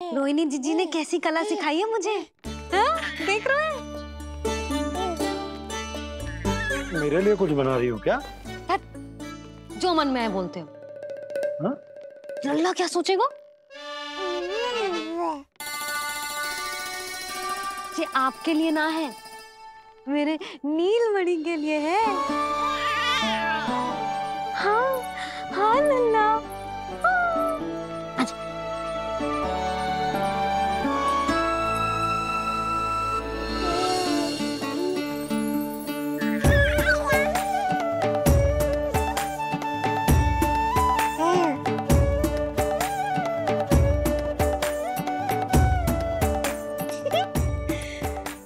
रोहिणी जीजी ने कैसी कला सिखाई है मुझे। हाँ? देख रहे हैं? मेरे लिए कुछ बना रही हो क्या? जो मन में है बोलते हो। हाँ? लल्ला क्या सोचेगा? ये आपके लिए ना है, मेरे नीलमणि के लिए है। हाँ हाँ लल्ला।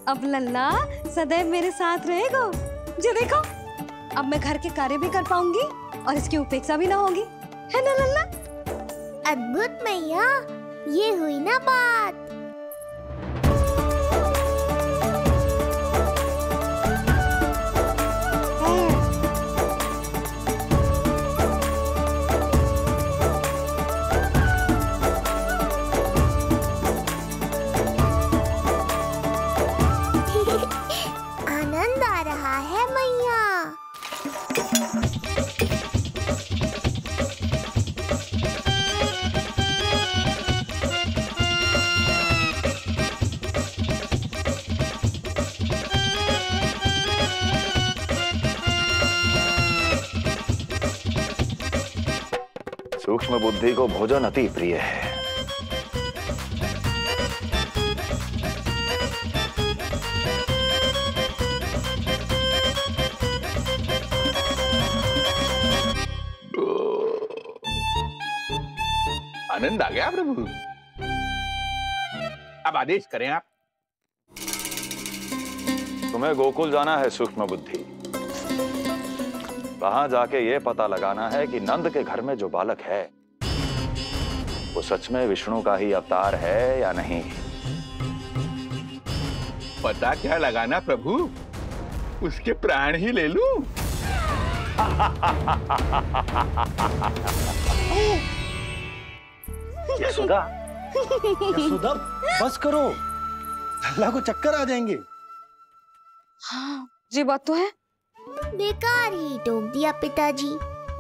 अब लल्ला सदैव मेरे साथ रहेगा। जो देखो, अब मैं घर के कार्य भी कर पाऊंगी और इसकी उपेक्षा भी ना होगी, है ना लल्ला? अद्भुत मैया, ये हुई ना बात। आनंद आ रहा है मैया। सूक्ष्म बुद्धि को भोजन अति प्रिय है। आनंद आ गया प्रभु। अब आदेश करें आप। तुम्हें गोकुल जाना है सूक्ष्म बुद्धि। वहां जाके ये पता लगाना है कि नंद के घर में जो बालक है वो सच में विष्णु का ही अवतार है या नहीं। पता क्या लगाना प्रभु, उसके प्राण ही ले लूं। यशोदा, यशोदा बस करो, लल्ला को चक्कर आ जाएंगे। हाँ, ये बात तो है। बेकार ही टोक दिया पिताजी।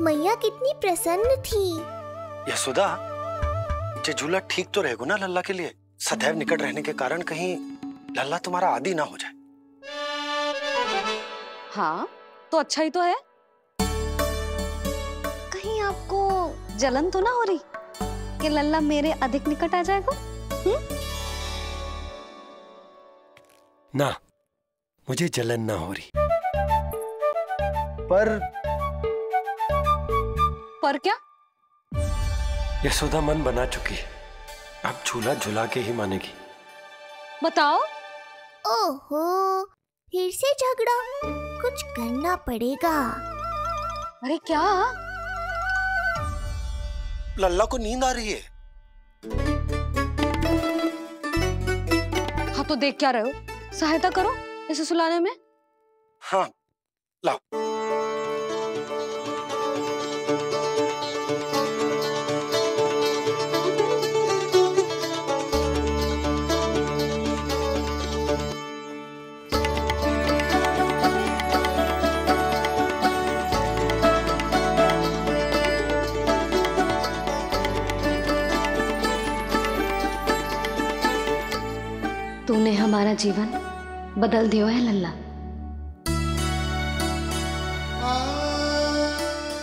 मैया कितनी प्रसन्न थी। यशोदा, ये झूला ठीक तो रहेगा ना लल्ला के लिए? सदैव निकट रहने के कारण कहीं लल्ला तुम्हारा आदी ना हो जाए। हाँ, तो अच्छा ही तो है। कहीं आपको जलन तो ना हो रही कि लल्ला मेरे अधिक निकट आ जाएगा? ना, मुझे जलन ना हो रही। पर क्या? यशोदा मन बना चुकी है, अब झूला झूला के ही मानेगी। बताओ। ओहो, फिर से झगड़ा। कुछ करना पड़ेगा। अरे क्या? लल्ला को नींद आ रही है। हाँ तो देख क्या रहे हो? सहायता करो इसे सुलाने में। हाँ, लाओ। तूने हमारा जीवन बदल दिया है लल्ला।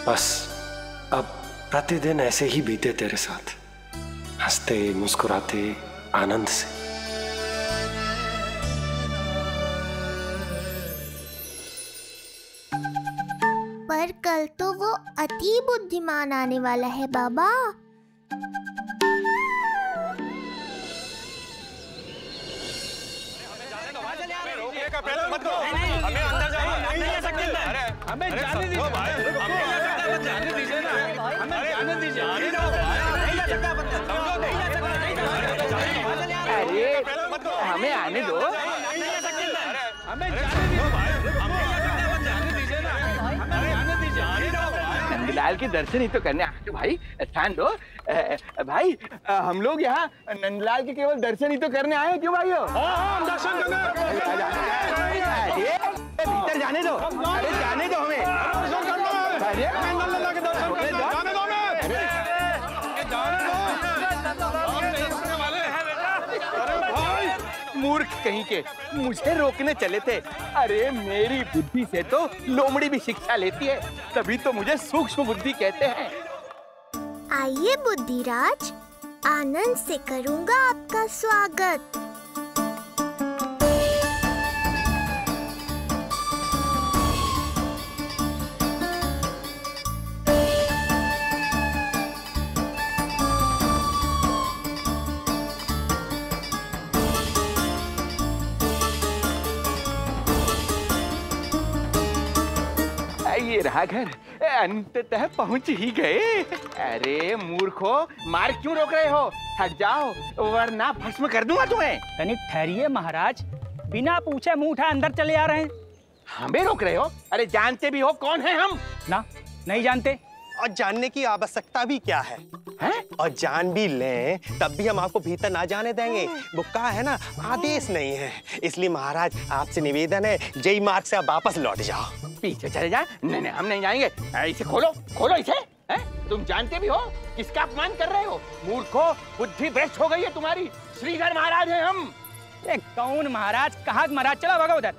बस अब प्रतिदिन ऐसे ही बीते तेरे साथ, हंसते मुस्कुराते आनंद से। पर कल तो वो अति बुद्धिमान आने वाला है बाबा। मत करो, हमें अंदर जाना, हमें जाने दीजिए, हमें जाने दीजिए ना, हमें जाने दीजिए। अरे हमें आने दो, हमें जाने दीजिए ना, हमें जाने दीजिए। नंदलाल के दर्शन ही तो करने आए थे भाई, स्थान दो। भाई हम लोग यहाँ नंदलाल के केवल दर्शन ही तो करने आए हैं क्यों भाइयों? हाँ, दर्शन करने। भीतर जाने दो, अरे जाने दो हमें। नंदलाल के दर्शन करने जाने दो हमें। मूर्ख कहीं के, मुझे रोकने चले थे। अरे मेरी बुद्धि से तो लोमड़ी भी शिक्षा लेती है, तभी तो मुझे सूक्ष्म बुद्धि कहते हैं। आइए बुद्धिराज, आनंद से करूंगा आपका स्वागत। ये रहा घर, अंततः पहुंच ही गए। अरे मूर्खो, मार्ग क्यों रोक रहे हो? हट जाओ वरना भस्म कर दूंगा तुम्हें। तनिक ठहरिए महाराज, बिना पूछे मुंह उठा अंदर चले आ रहे हैं। हमें रोक रहे हो? अरे जानते भी हो कौन है हम? ना, नहीं जानते। और जानने की आवश्यकता भी क्या है? हैं? और जान भी लें तब भी हम आपको भीतर ना जाने देंगे। वो कहा है ना, आदेश नहीं है। इसलिए महाराज आपसे निवेदन है, जय मार्ग से आप वापस लौट जाओ। पीछे चले जा। नहीं नहीं, हम नहीं जाएंगे। इसे खोलो, खोलो इसे। हैं? तुम जानते भी हो किसका अपमान कर रहे हो? मूर्खो, बुद्धि भ्रष्ट हो गई है तुम्हारी। श्रीधर महाराज हैं हम। ये कौन महाराज? कहाँ महाराज? चला भागा उधर।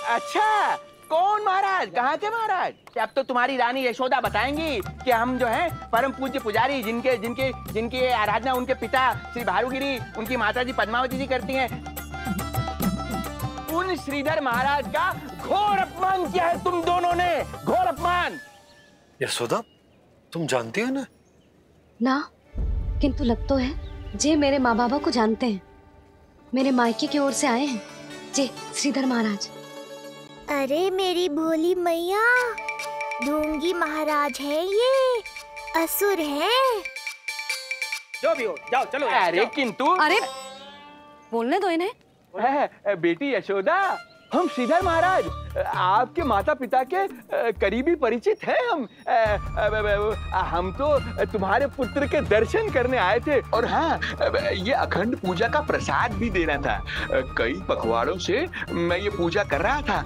अच्छा, कौन महाराज? कहाँ के महाराज? अब तो तुम्हारी रानी यशोदा बताएंगी कि हम जो है परम पूज्य पुजारी, जिनके जिनके जिनकी आराधना उनके पिता श्री भारुगिरी, उनकी माताजी पद्मावती जी करती हैं, उन श्रीधर महाराज का घोर अपमान किया है तुम दोनों ने। घोर अपमान। यशोदा, तुम जानती हो ना? ना, किंतु लग तो है जे मेरे माँ बाबा को जानते हैं। मेरे मायके की ओर से आए हैं जे श्रीधर महाराज। अरे मेरी भोली मैया, ढोंगी महाराज है ये, असुर है। जो भी हो, जाओ चलो। अरे किंतु, अरे बोलने दो इन्हें। बेटी यशोदा, हम श्रीधर महाराज आपके माता पिता के करीबी परिचित हैं। हम तो तुम्हारे पुत्र के दर्शन करने आए थे। और हाँ, ये अखंड पूजा का प्रसाद भी देना था। कई पखवाड़ों से मैं ये पूजा कर रहा था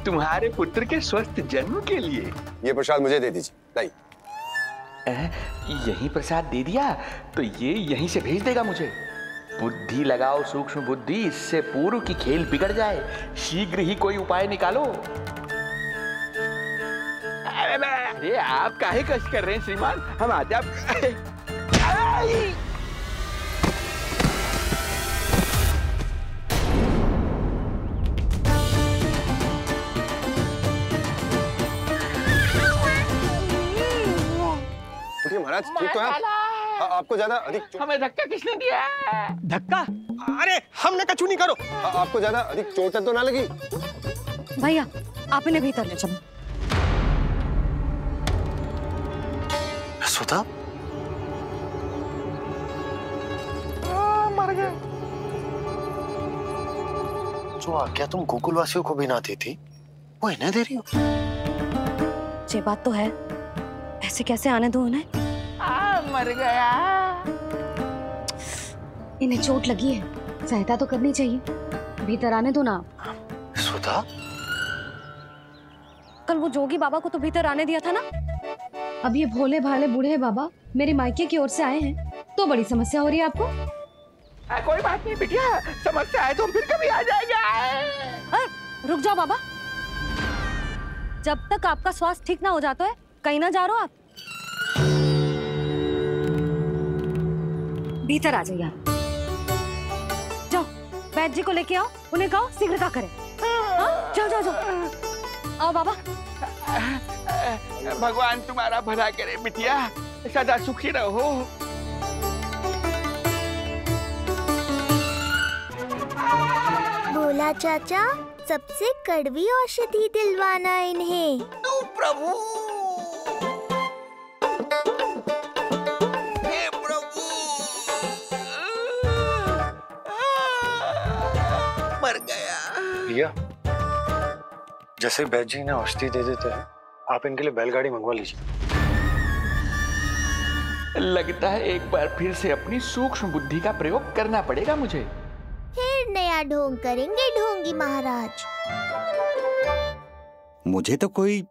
तुम्हारे पुत्र के स्वस्थ जन्म के लिए। ये प्रसाद मुझे दे दीजिए। नहीं, यही प्रसाद दे दिया तो ये यहीं से भेज देगा मुझे। बुद्धि लगाओ सूक्ष्म बुद्धि, इससे पूर्व की खेल बिगड़ जाए। शीघ्र ही कोई उपाय निकालो। अरे आप काहे कष्ट कर रहे हैं श्रीमान? हम आते आप। महाराज ठीक तो है? आपको ज्यादा अधिक हमें धक्का किसने दिया? धक्का? अरे हमने कछु नहीं करो। आपको ज्यादा अधिक चोट तो ना लगी? भैया, आप इन्हें भीतर ले चलो। यशोदा, मर गए। जो आज्ञा तुम गोकुलवासियों को भी ना दी थी, वो इन्हें दे रही हो? ये बात तो है, ऐसे कैसे आने दो उन्हें? मर गया। इन्हें चोट लगी है, सहायता तो करनी चाहिए। भीतर आने दो ना। यशोदा, कल वो जोगी बाबा को तो भीतर आने दिया था ना। अब ये भोले भाले बूढ़े बाबा मेरे मायके की ओर से आए हैं, तो बड़ी समस्या हो रही है आपको। कोई बात नहीं बिटिया, समस्या है तो हम फिर कभी आ जाएगा। रुक जाओ बाबा, जब तक आपका स्वास्थ्य ठीक ना हो जाता है कहीं ना जा रहे हो आप। भीतर आ जाइए। जाओ वैद्य जी को लेके आओ, उन्हें कहो शीघ्रता करें। हाँ? जाओ जाओ जाओ। आओ बाबा। भगवान तुम्हारा भला करे बिटिया, सदा सुखी रहो। भोला चाचा, सबसे कड़वी औषधि दिलवाना इन्हें। प्रभु, भैया, जैसे वैद्य जी ने औषधि दे देते हैं, आप इनके लिए बैलगाड़ी मंगवा लीजिए। लगता है एक बार फिर से अपनी सूक्ष्म बुद्धि का प्रयोग करना पड़ेगा मुझे। फिर नया ढोंग करेंगे ढोंगी महाराज। मुझे तो कोई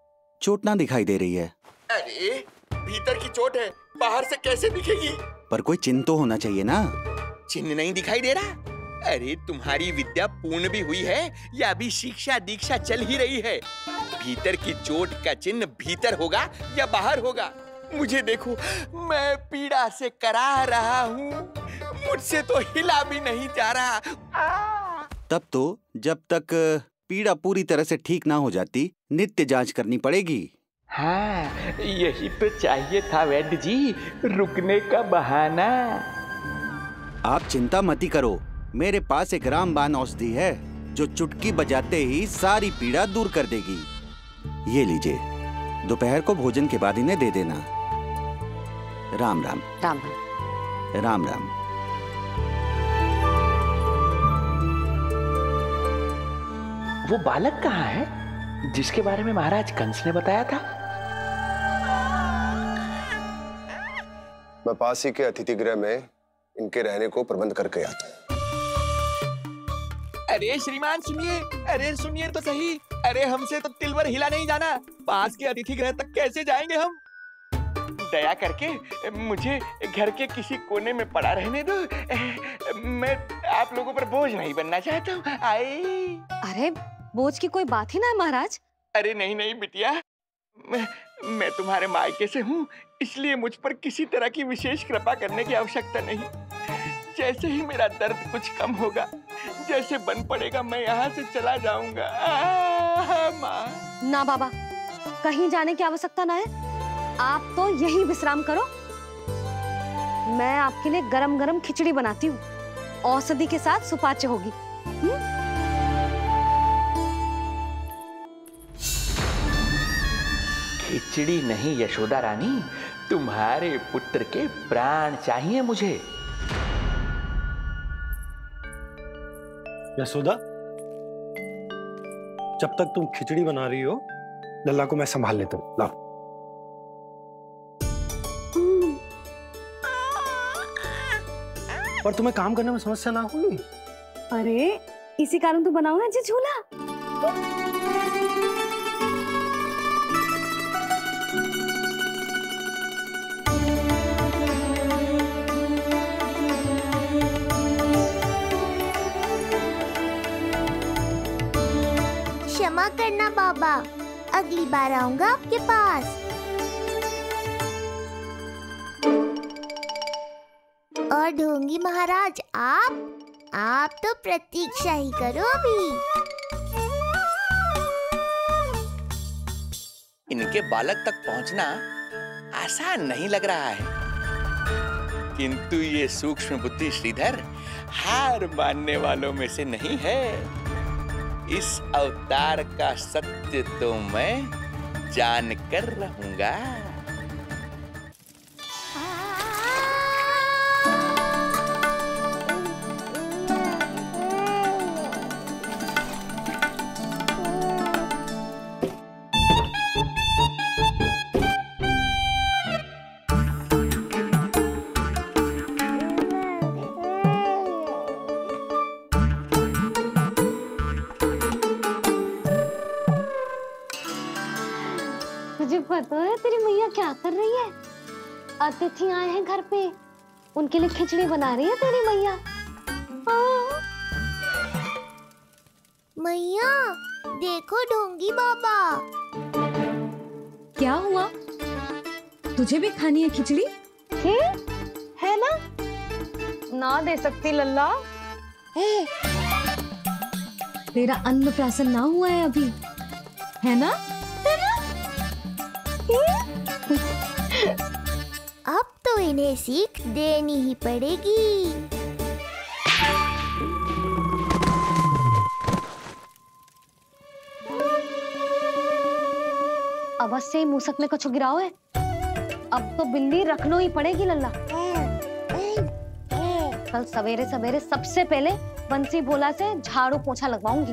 चोट ना दिखाई दे रही है। अरे भीतर की चोट है, बाहर से कैसे दिखेगी? पर कोई चिन्ह तो होना चाहिए ना। चिन्ह नहीं दिखाई दे रहा? अरे तुम्हारी विद्या पूर्ण भी हुई है या अभी शिक्षा दीक्षा चल ही रही है? भीतर की चोट का चिन्ह भीतर होगा या बाहर होगा? मुझे देखो, मैं पीड़ा से कराह रहा हूँ, मुझसे तो हिला भी नहीं जा रहा। तब तो जब तक पीड़ा पूरी तरह से ठीक ना हो जाती नित्य जांच करनी पड़ेगी। हाँ, यही तो चाहिए था वैद्य जी, रुकने का बहाना। आप चिंता मती करो, मेरे पास एक रामबाण औषधि है जो चुटकी बजाते ही सारी पीड़ा दूर कर देगी। ये लीजिए, दोपहर को भोजन के बाद इन्हें दे देना। राम राम। राम राम राम। वो बालक कहाँ है जिसके बारे में महाराज कंस ने बताया था? मैं पास ही के अतिथि गृह में इनके रहने को प्रबंध करके आता हूँ। अरे श्रीमान सुनिए, अरे सुनिए तो सही। अरे हमसे तो तिलवर हिला नहीं जाना, पास के अतिथि गृह तक कैसे जाएंगे हम? दया करके मुझे घर के किसी कोने में पड़ा रहने दो, मैं आप लोगों पर बोझ नहीं बनना चाहता हूँ। आए। अरे बोझ की कोई बात ही ना है महाराज। अरे नहीं नहीं बिटिया, मैं तुम्हारे मायके से हूँ, इसलिए मुझ पर किसी तरह की विशेष कृपा करने की आवश्यकता नहीं। जैसे ही मेरा दर्द कुछ कम होगा, जैसे बन पड़ेगा, मैं यहाँ से चला जाऊंगा। माँ। ना बाबा, कहीं जाने की आवश्यकता ना है, आप तो यही विश्राम करो। मैं आपके लिए गरम गरम खिचड़ी बनाती हूँ, औषधि के साथ सुपाच्य होगी। खिचड़ी नहीं यशोदा रानी, तुम्हारे पुत्र के प्राण चाहिए मुझे। यशोदा, जब तक तुम खिचड़ी बना रही हो, लल्ला को मैं संभाल लेता हूँ। लाओ। पर तुम्हें काम करने में समस्या ना होगी? अरे इसी कारण तो बनाओ ना जी झूला। क्षमा करना बाबा, अगली बार आऊंगा आपके पास। और ढोंगी महाराज, आप तो प्रतीक्षा ही करो अभी। इनके बालक तक पहुंचना आसान नहीं लग रहा है, किंतु ये सूक्ष्म बुद्धि श्रीधर हार मानने वालों में से नहीं है। इस अवतार का सत्य तो मैं जान कर रहूंगा। तुझे पता है तेरी मैया क्या कर रही है? अतिथि आए हैं घर पे, उनके लिए खिचड़ी बना रही है तेरी मैया। मैया देखो ढोंगी बाबा। क्या हुआ? तुझे भी खानी है खिचड़ी? है ना? ना दे सकती लल्ला। तेरा अन्नप्राशन ना हुआ है अभी, है ना? अब तो इन्हें सीख देनी ही पड़ेगी। अवश्य मूसक में कछु गिराओ है, अब तो बिल्ली रखना ही पड़ेगी लल्ला। कल सवेरे सवेरे सबसे पहले बंसी भोला से झाड़ू पोछा लगवाऊंगी।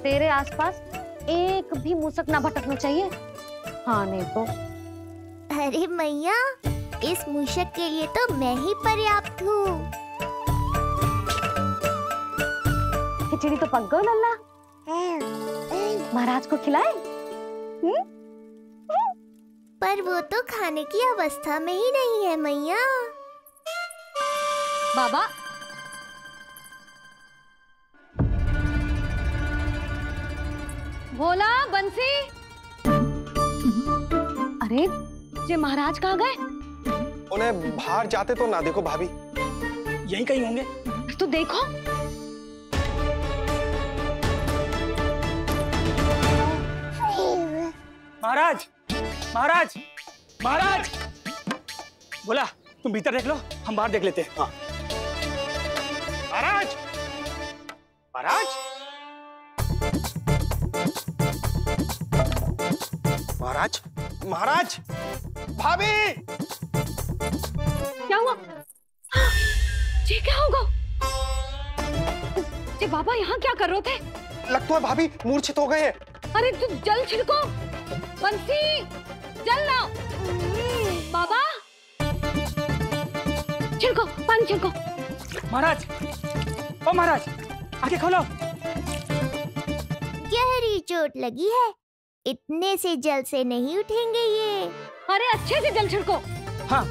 तेरे आसपास एक भी मूसक ना भटकना चाहिए। हाँ नहीं तो। अरे मैया, इस मूषक के लिए तो मैं ही पर्याप्त हूँ। खिचड़ी तो पक गई लल्ला। महाराज को खिलाए? पर वो तो खाने की अवस्था में ही नहीं है मैया। बाबा, भोला, बंसी। अरे ये महाराज कहाँ गए? उन्हें बाहर जाते तो ना देखो भाभी। यहीं कहीं होंगे। तो देखो। महाराज, महाराज, महाराज। बोला तुम भीतर देख लो, हम बाहर देख लेते हैं। हाँ। महाराज, महाराज, महाराज, महाराज, भाभी। क्या हुआ? ये क्या होगा? ये बाबा यहाँ क्या कर रहे थे? लगता है भाभी मूर्छित हो गए हैं। अरे तू जल छिड़को। बंसी, जल लाओ। बाबा, छिड़को, पानी छिड़को। महाराज, ओ महाराज, आगे खोलो। गहरी चोट लगी है, इतने से जल से नहीं उठेंगे ये। अरे अच्छे से जल छिड़को। हाँ।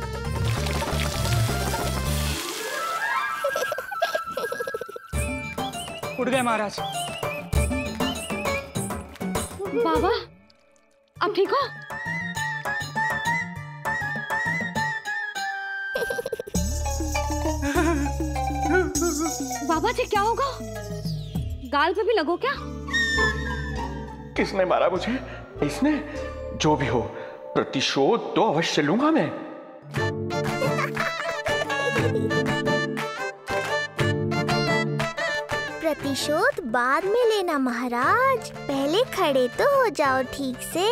उठ गए महाराज। बाबा, आप ठीक हो? बाबा जी क्या होगा? गाल पे भी लगो क्या? किसने मारा मुझे? इसने? जो भी हो, प्रतिशोध तो अवश्य लूंगा मैं। प्रतिशोध बाद में लेना महाराज, पहले खड़े तो हो जाओ ठीक से।